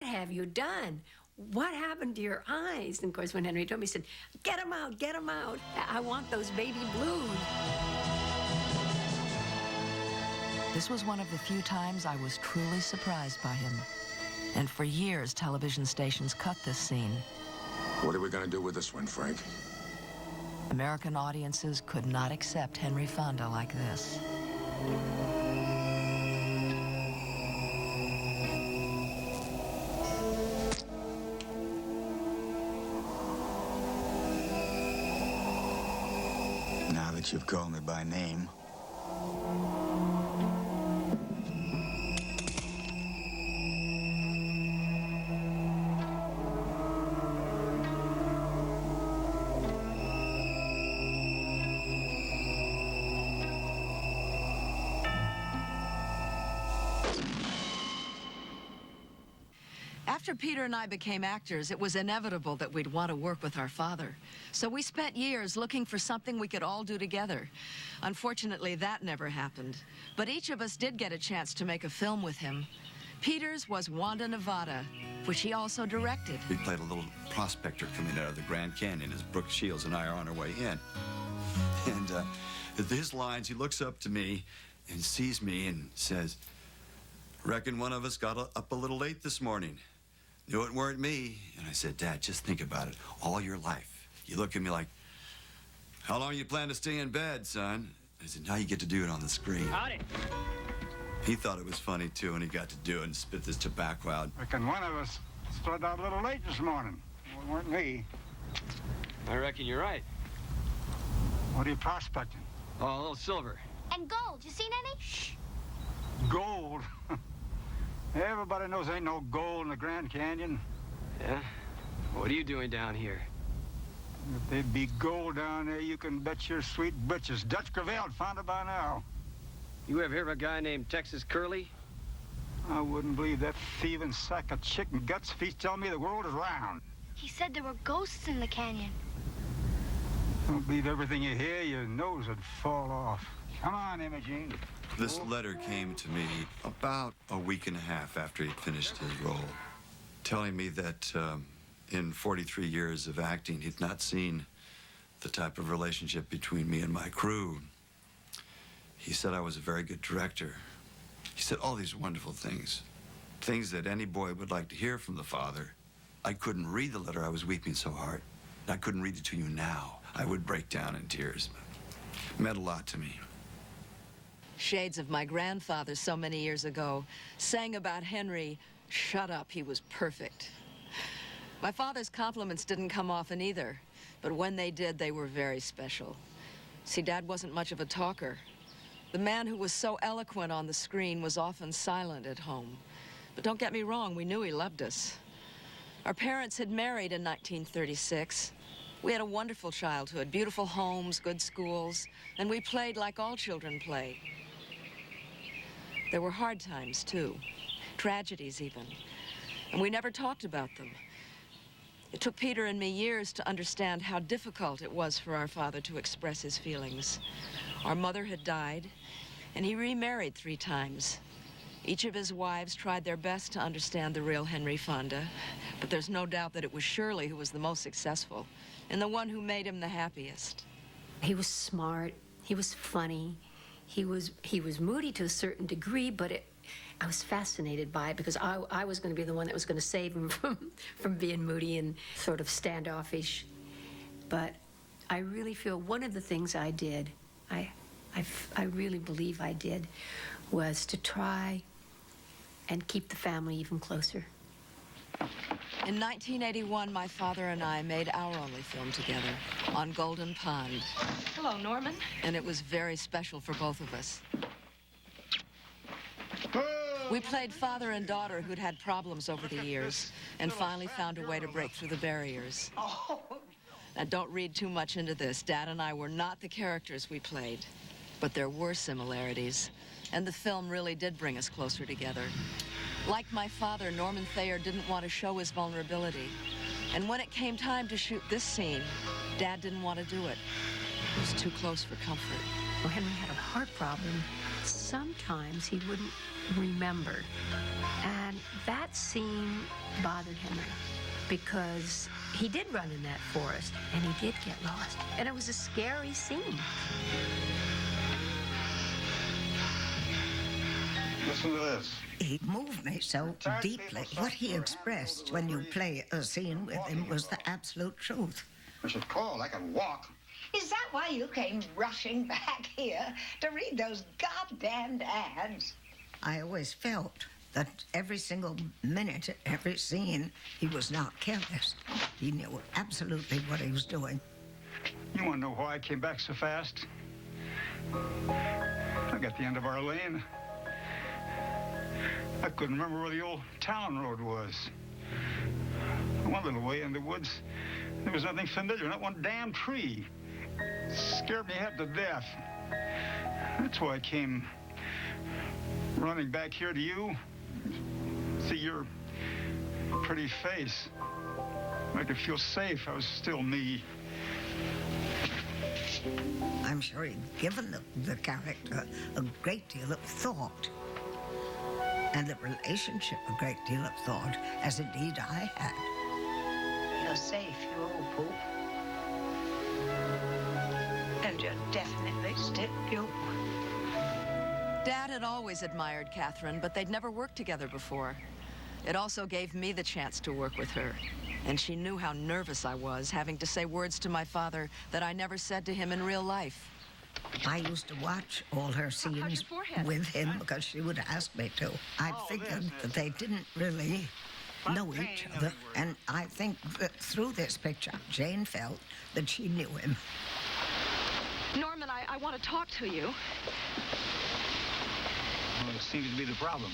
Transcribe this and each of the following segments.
have you done? What happened to your eyes? And of course, when Henry told me, he said, get them out, get them out. I want those baby blues. This was one of the few times I was truly surprised by him. And for years, television stations cut this scene. What are we going to do with this one, Frank? American audiences could not accept Henry Fonda like this. Now that you've called me by name, After Peter and I became actors, it was inevitable that we'd want to work with our father. So we spent years looking for something we could all do together. Unfortunately, that never happened. But each of us did get a chance to make a film with him. Peter's was Wanda, Nevada, which he also directed. We played a little prospector coming out of the Grand Canyon as Brooke Shields and I are on our way in. And at his lines, he looks up to me and sees me and says, "Reckon one of us got up a little late this morning. Knew it weren't me." And I said, "Dad, just think about it. All your life, you look at me like, how long you plan to stay in bed, son?" I said, "Now you get to do it on the screen." Howdy. He thought it was funny, too, and he got to do it and spit this tobacco out. Reckon one of us started out a little late this morning. Well, it weren't me. I reckon you're right. What are you prospecting? Oh, a little silver. And gold. You seen any? Shh. Gold? Everybody knows there ain't no gold in the Grand Canyon. Yeah? What are you doing down here? If there'd be gold down there, you can bet your sweet britches Dutch Gravel'd found it by now. You ever hear of a guy named Texas Curly? I wouldn't believe that thieving sack of chicken guts if he's telling me the world is round. He said there were ghosts in the canyon. Don't believe everything you hear, your nose would fall off. Come on, Imogene. This letter came to me about a week and a half after he'd finished his role, telling me that in 43 years of acting, he'd not seen the type of relationship between me and my crew. He said I was a very good director. He said all these wonderful things, things that any boy would like to hear from the father. I couldn't read the letter. I was weeping so hard. I couldn't read it to you now. I would break down in tears. It meant a lot to me. Shades of my grandfather so many years ago sang about Henry, "Shut up, he was perfect." My father's compliments didn't come often either, but when they did, they were very special. See, Dad wasn't much of a talker. The man who was so eloquent on the screen was often silent at home. But don't get me wrong, we knew he loved us. Our parents had married in 1936. We had a wonderful childhood, beautiful homes, good schools, and we played like all children play. There were hard times, too, tragedies even, and we never talked about them. It took Peter and me years to understand how difficult it was for our father to express his feelings. Our mother had died, and he remarried 3 times. Each of his wives tried their best to understand the real Henry Fonda, but there's no doubt that it was Shirley who was the most successful and the one who made him the happiest. He was smart. He was funny. He was moody to a certain degree, but I was fascinated by it because I was going to be the one that was going to save him from being moody and sort of standoffish. But I really feel one of the things I did, I really believe I did, was to try and keep the family even closer. In 1981, my father and I made our only film together, on Golden Pond. Hello, Norman. And it was very special for both of us. We played father and daughter who'd had problems over the years and finally found a way to break through the barriers. Now, don't read too much into this. Dad and I were not the characters we played, but there were similarities, and the film really did bring us closer together. Like my father, Norman Thayer didn't want to show his vulnerability. And when it came time to shoot this scene, Dad didn't want to do it. It was too close for comfort. Well, Henry had a heart problem, sometimes he wouldn't remember. And that scene bothered Henry because he did run in that forest and he did get lost. And it was a scary scene. Listen to this. He moved me so deeply. What he expressed when you play a scene with him was the absolute truth. I should call. I can walk. Is that why you came rushing back here to read those goddamned ads? I always felt that every single minute, every scene, he was not careless. He knew absolutely what he was doing. You want to know why I came back so fast? I got the end of our lane. I couldn't remember where the old town road was. One little way in the woods, there was nothing familiar, not one damn tree. It scared me half to death. That's why I came running back here to you. See your pretty face. I could feel safe. I was still me. I'm sure he'd given the character a great deal of thought. And the relationship a great deal of thought, as indeed I had. You're safe, you old poop. And you're definitely still you. Dad had always admired Catherine, but they'd never worked together before. It also gave me the chance to work with her. And she knew how nervous I was, having to say words to my father that I never said to him in real life. I used to watch all her scenes with him because she would ask me to. I figured that they didn't really know each other. And I think that through this picture, Jane felt that she knew him. Norman, I want to talk to you. Well, it seems to be the problem.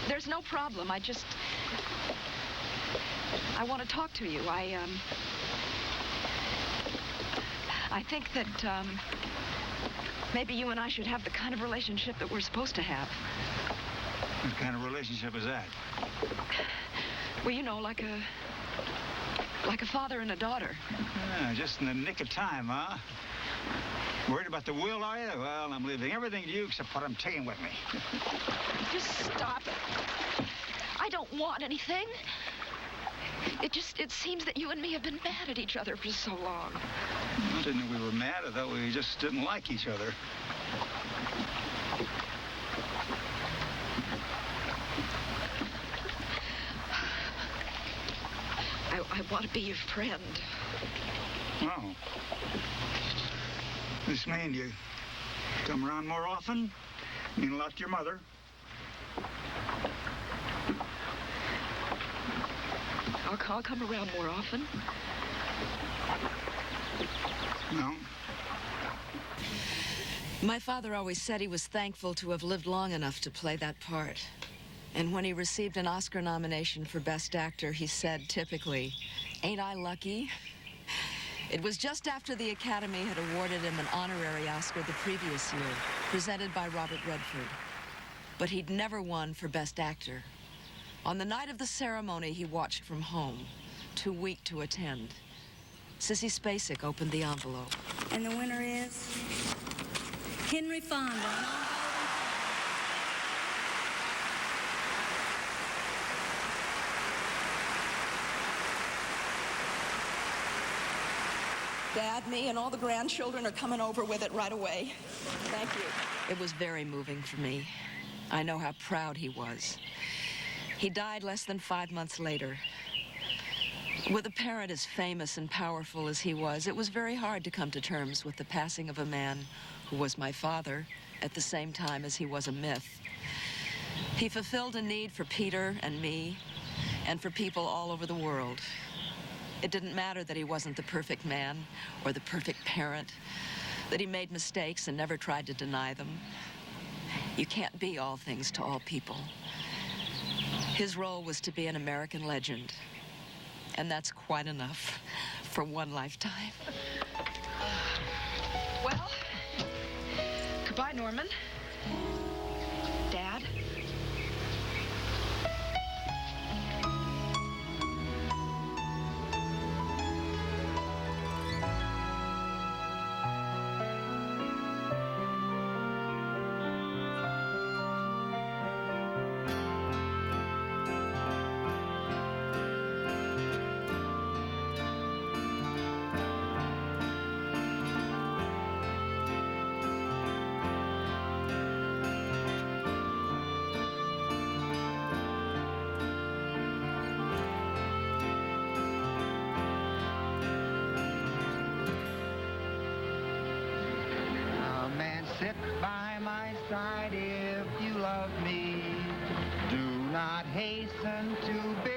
There's no problem. I want to talk to you. I think that maybe you and I should have the kind of relationship that we're supposed to have. What kind of relationship is that? Well, you know, like a father and a daughter. Yeah, just in the nick of time, huh? Worried about the will, are you? Well, I'm leaving everything to you except what I'm taking with me. Just stop it. I don't want anything. It seems that you and me have been mad at each other for so long. I didn't know we were mad. I thought we just didn't like each other. I want to be your friend. Oh. This mean you come around more often? Mean a lot to your mother? I'll come around more often. No. My father always said he was thankful to have lived long enough to play that part. And when he received an Oscar nomination for Best Actor, he said, typically, "Ain't I lucky?" It was just after the Academy had awarded him an honorary Oscar the previous year, presented by Robert Redford. But he'd never won for Best Actor. On the night of the ceremony, he watched from home, too weak to attend. Sissy Spacek opened the envelope. And the winner is Henry Fonda. Dad, me, and all the grandchildren are coming over with it right away. Thank you. It was very moving for me. I know how proud he was. He died less than 5 months later. With a parent as famous and powerful as he was, it was very hard to come to terms with the passing of a man who was my father at the same time as he was a myth. He fulfilled a need for Peter and me and for people all over the world. It didn't matter that he wasn't the perfect man or the perfect parent, that he made mistakes and never tried to deny them. You can't be all things to all people. His role was to be an American legend, and that's quite enough for one lifetime. Well, goodbye, Norman. Dad. Sit by my side if you love me. Do not hasten to